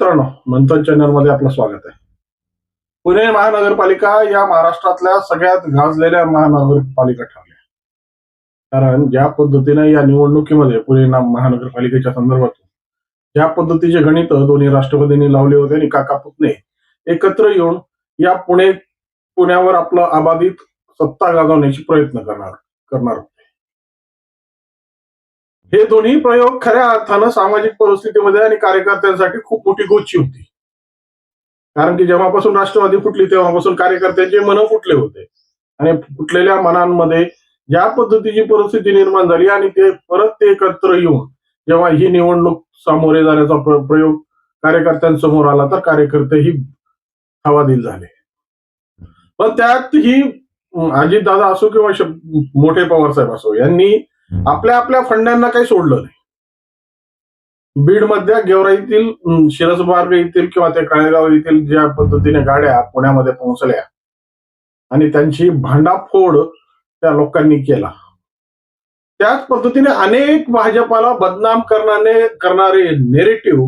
मित्रांनो, मंथन चॅनल मध्ये आपलं स्वागत आहे. पुणे महानगरपालिका या महाराष्ट्रातल्या सगळ्यात गाजलेल्या महानगरपालिका ठरल्या. कारण ज्या पद्धतीने या निवडणुकीमध्ये पुणे महानगरपालिकेच्या संदर्भात ज्या पद्धतीचे गणित दोन्ही राष्ट्रपतींनी लावले होते आणि काका पुतणे एकत्र येऊन या पुण्यावर आपलं अबाधित सत्ता गाजवण्याची प्रयत्न करणार होते. हे दोन्ही प्रयोग खऱ्या अर्थानं सामाजिक परिस्थितीमध्ये आणि कार्यकर्त्यांसाठी खूप मोठी गोची होती. कारण की जेव्हापासून राष्ट्रवादी फुटली तेव्हापासून कार्यकर्त्यांचे मन फुटले होते आणि फुटलेल्या मनांमध्ये ज्या पद्धतीची परिस्थिती निर्माण झाली आणि ते एकत्र येऊन जेव्हा ही निवडणूक सामोरे जाण्याचा प्रयोग कार्यकर्त्यांसमोर आला तर कार्यकर्ते ही हवादिल झाले. पण त्यात ही अजितदादा असो किंवा मोठे पवारसाहेब असो यांनी आपल्या आपल्या फंड्यांना काही सोडलं नाही. बीड मधल्या गेवराईतील शिरसबाग येथील किंवा ते काळेगाव येथील ज्या पद्धतीने गाड्या पुण्यामध्ये पोहोचल्या आणि त्यांची भांडाफोड त्या लोकांनी केला, त्याच पद्धतीने अनेक भाजपाला बदनाम करणारे नेरेटिव्ह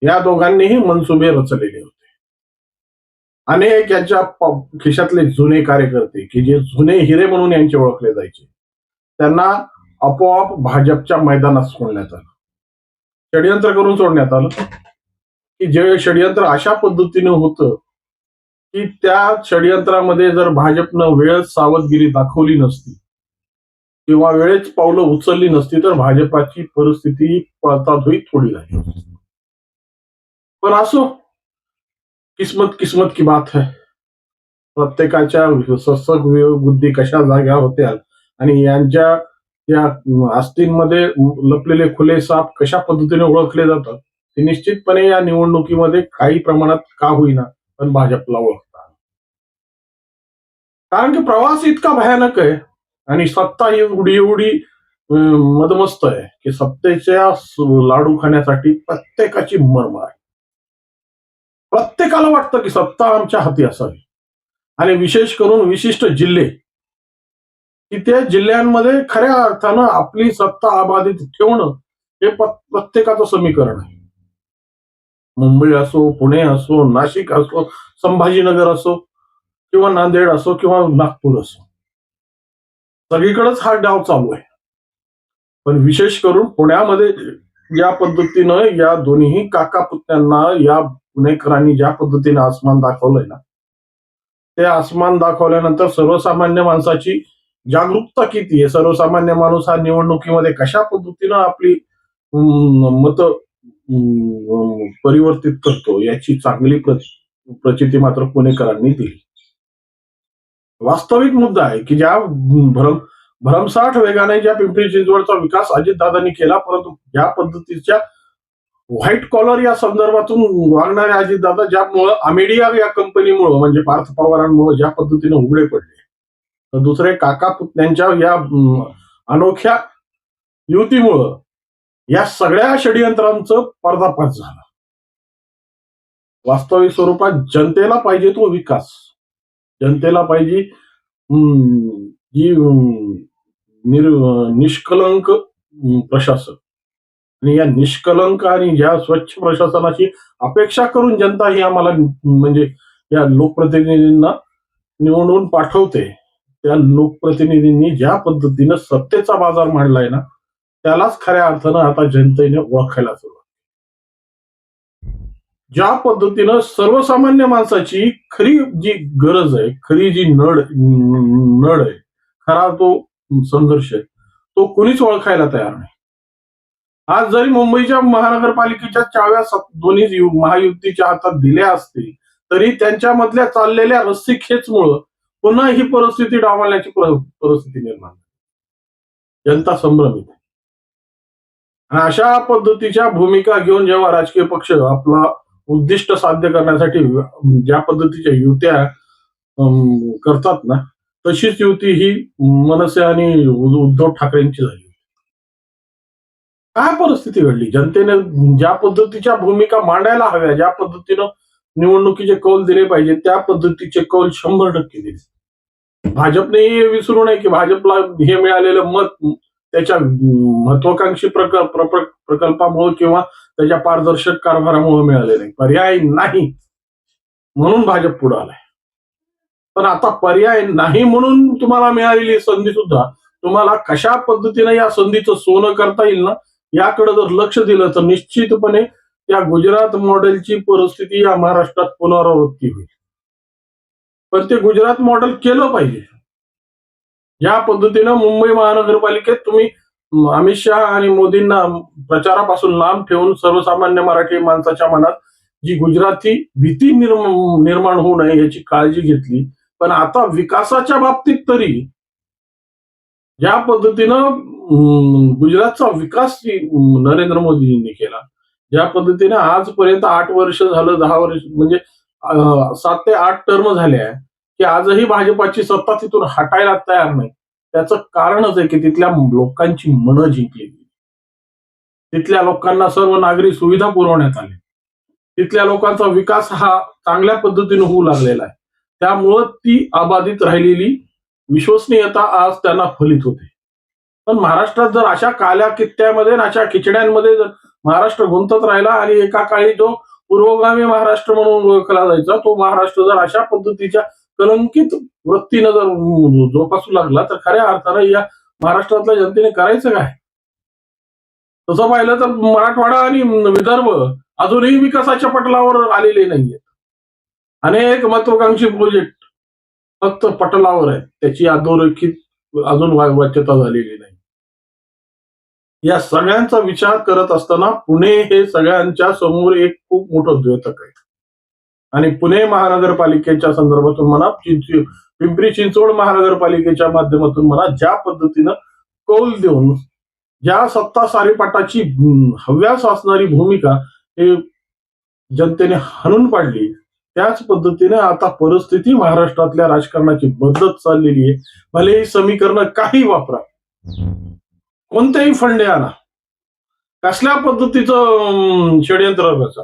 या दोघांनीही मनसुबे रचलेले होते. अनेक यांच्या खिशातले जुने कार्यकर्ते की जे जुने हिरे म्हणून यांचे ओळखले जायचे त्यांना आपोआप भाजपच्या मैदानात सोडण्यात आलं, षडयंत्र करून सोडण्यात आलं. की जे षडयंत्र अशा पद्धतीने होतं की त्या षडयंत्रामध्ये जर भाजपनं वेळेत सावधगिरी दाखवली नसती किंवा वेळेत पावलं उचलली नसती तर भाजपाची परिस्थिती पळताधुई थोडी झाली. पण असो, किस्मत की बात है. प्रत्येकाच्या सत्सग बुद्धी कशा जाग्या होत्या आणि यांच्या या आस्थींमध्ये लपलेले खुले साप कशा पद्धतीने ओळखले जातात ते निश्चितपणे या निवडणुकीमध्ये काही प्रमाणात का होईना पण भाजपला ओळखतात. कारण की प्रवास इतका भयानक आहे आणि सत्ता ही एवढी मदमस्त आहे की सत्तेच्या लाडू खाण्यासाठी प्रत्येकाची मर्म आहे. प्रत्येकाला वाटतं की सत्ता आमच्या हाती असावी आणि विशेष करून विशिष्ट जिल्हे की त्या जिल्ह्यांमध्ये खऱ्या अर्थानं आपली सत्ता अबाधित ठेवणं हे प्रत्येकाचं समीकरण आहे. मुंबई असो, पुणे असो, नाशिक असो, संभाजीनगर असो किंवा नांदेड असो किंवा नागपूर असो, सगळीकडेच हा डाव चालू आहे. पण विशेष करून पुण्यामध्ये या पद्धतीनं या दोन्ही काका पुतण्यांना या पुणेकरांनी ज्या पद्धतीने आसमान दाखवलंय ना, ते आसमान दाखवल्यानंतर सर्वसामान्य माणसाची जागरूकता किती आहे, सर्वसामान्य माणूस हा निवडणुकीमध्ये कशा पद्धतीनं आपली मत परिवर्तित करतो याची चांगली प्रचिती मात्र पुणेकरांनी दिली. वास्तविक मुद्दा आहे की ज्या भरमसाठ वेगाने ज्या पिंपरी चिंचवडचा विकास अजितदादांनी केला, परंतु ज्या पद्धतीच्या व्हाईट कॉलर या संदर्भातून वागणारे अजितदादा ज्यामुळं अमेडिया या कंपनीमुळं म्हणजे पार्थ पवारांमुळे ज्या पद्धतीने उघडे पडले, तर दुसरे काका पुतण्यांच्या या अनोख्या युतीमुळं या सगळ्या षडयंत्रांचं पर्दाफाश झाला. वास्तविक स्वरूपात जनतेला पाहिजे तो विकास, जनतेला पाहिजे जी निष्कलंक प्रशासन आणि या निष्कलंक आणि ज्या स्वच्छ प्रशासनाची अपेक्षा करून जनता ही आम्हाला म्हणजे या लोकप्रतिनिधींना निवडून पाठवते, त्या लोकप्रतिनिधींनी ज्या पद्धतीनं सत्तेचा बाजार मांडलाय ना त्यालाच खऱ्या अर्थानं आता जनतेने ओळखायला सुरुवात. ज्या पद्धतीनं सर्वसामान्य माणसाची खरी जी गरज आहे, खरी जी नड आहे, खरा तो संघर्ष आहे, तो कोणीच ओळखायला तयार नाही. आज जरी मुंबईच्या महानगरपालिकेच्या चाव्या दोन्ही महायुतीच्या हातात दिल्या असतील तरी त्यांच्यामधल्या चाललेल्या रस्सीखेचमुळं पुन्हा ही परिस्थिती डावलण्याची परिस्थिती निर्माण झाली. जनता संभ्रमित आहे आणि अशा पद्धतीच्या भूमिका घेऊन जेव्हा राजकीय पक्ष आपला उद्दिष्ट साध्य करण्यासाठी ज्या पद्धतीच्या युत्या करतात ना, तशीच युती ही मनसे आणि उद्धव ठाकरेंची झाली. काय परिस्थिती घडली, जनतेने ज्या पद्धतीच्या भूमिका मांडायला हव्या, ज्या पद्धतीनं निवडणुकीचे कौल दिले पाहिजे त्या पद्धतीचे कौल 100% दिले. भाजपने विसरू नये की भाजपला हे मिळालेलं मत त्याच्या महत्वाकांक्षी प्रकल्पामुळे किंवा त्याच्या पारदर्शक कारभारामुळे मिळाले नाही. पर्याय नाही म्हणून भाजप पुढे आलाय. पण आता पर्याय नाही म्हणून तुम्हाला मिळालेली संधी सुद्धा तुम्हाला कशा पद्धतीने या संधीचं सोनं करता येईल ना, याकडे जर लक्ष दिलं तर निश्चितपणे त्या गुजरात मॉडेलची परिस्थिती या महाराष्ट्रात पुनरावृत्ती होईल. पण ते गुजरात मॉडेल केलं पाहिजे. या पद्धतीनं मुंबई महानगरपालिकेत तुम्ही अमित शहा आणि मोदींना प्रचारापासून लांब ठेवून सर्वसामान्य मराठी माणसाच्या मनात जी गुजराती भीती निर्माण होऊ नये याची काळजी घेतली. पण आता विकासाच्या बाबतीत तरी ज्या पद्धतीनं गुजरातचा विकास नरेंद्र मोदींनी केला, ज्या पद्धतीने आजपर्यंत 8 वर्ष झालं, 10 वर्ष म्हणजे 7 ते 8 टर्म झाल्या की आजही भाजपाची सत्ता तिथून हटायला तयार नाही. त्याचं कारणच आहे की तिथल्या लोकांची मनं जिंकली. तिथल्या लोकांना सर्व नागरी सुविधा पुरवण्यात आल्या. तिथल्या लोकांचा विकास हा चांगल्या पद्धतीने होऊ लागलेला आहे. त्यामुळं ती अबाधित राहिलेली विश्वसनीयता आज त्यांना फलित होते. पण महाराष्ट्रात जर अशा काल्या कित्त्यामध्ये आणि अशा खिचड्यांमध्ये जर महाराष्ट्र गुंतत राहिला आणि एका काळी जो पूर्वगामी महाराष्ट्र म्हणून ओळखला जायचा तो महाराष्ट्र जर अशा पद्धतीच्या कलंकित वृत्तीनं जर जोपासू लागला तर खऱ्या अर्थानं या महाराष्ट्रातल्या जनतेने करायचं काय? तसं पाहिलं तर मराठवाडा आणि विदर्भ अजूनही विकासाच्या पटलावर आलेले नाहीयेत. अनेक महत्वाकांक्षी प्रोजेक्ट फक्त पटलावर आहेत. त्याची अधोरेखित अजून वाच्यता झालेली नाही. या सगळ्यांचा विचार करत असताना पुणे हे सगळ्यांच्या समोर एक खूप मोठं द्योतक आहे. आणि पुणे महानगरपालिकेच्या संदर्भातून म्हणा, पिंपरी चिंचवड महानगरपालिकेच्या माध्यमातून म्हणा, ज्या पद्धतीनं कौल देऊन ज्या सत्ता सारीपाटाची हव्यास असणारी भूमिका हे जनतेने हाणून पाडली, त्याच पद्धतीने आता परिस्थिती महाराष्ट्रातल्या राजकारणाची बदलत चाललेली आहे. भले ही समीकरण काही वापरा, कोणतेही फंडे आणा, कसल्या पद्धतीचं षडयंत्र रचा,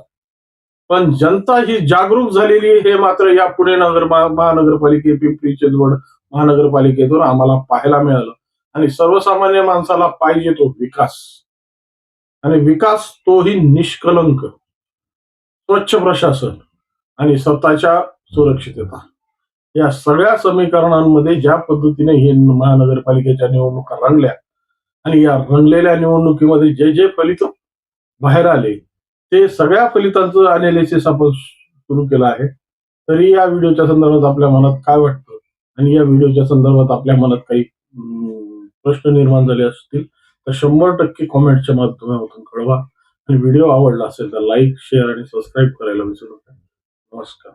पण जनता ही जागरूक झालेली हे मात्र या पुणे महानगरपालिके, पिंपरी चिंचवड महानगरपालिकेतून आम्हाला पाहायला मिळालं. आणि सर्वसामान्य माणसाला पाहिजे तो विकास, आणि विकास तोही निष्कलंक, स्वच्छ प्रशासन आणि स्वतःच्या सुरक्षितता. या सगळ्या समीकरणांमध्ये ज्या पद्धतीने हे महानगरपालिकेच्या निवडणुका रंगल्या आणि या रंगलेल्या निवडणुकीमध्ये जे जे फलित बाहेर आले ते सगळ्या फलितांचं अनालिसिस आपण सुरू केलं आहे. तरी या व्हिडिओच्या संदर्भात आपल्या मनात काय वाटतं आणि या व्हिडिओच्या संदर्भात आपल्या मनात काही प्रश्न निर्माण झाले असतील तर 100% कॉमेंटच्या माध्यमातून कळवा. आणि व्हिडिओ आवडला असेल तर लाईक, शेअर आणि सबस्क्राईब करायला विसरू नका. नमस्कार.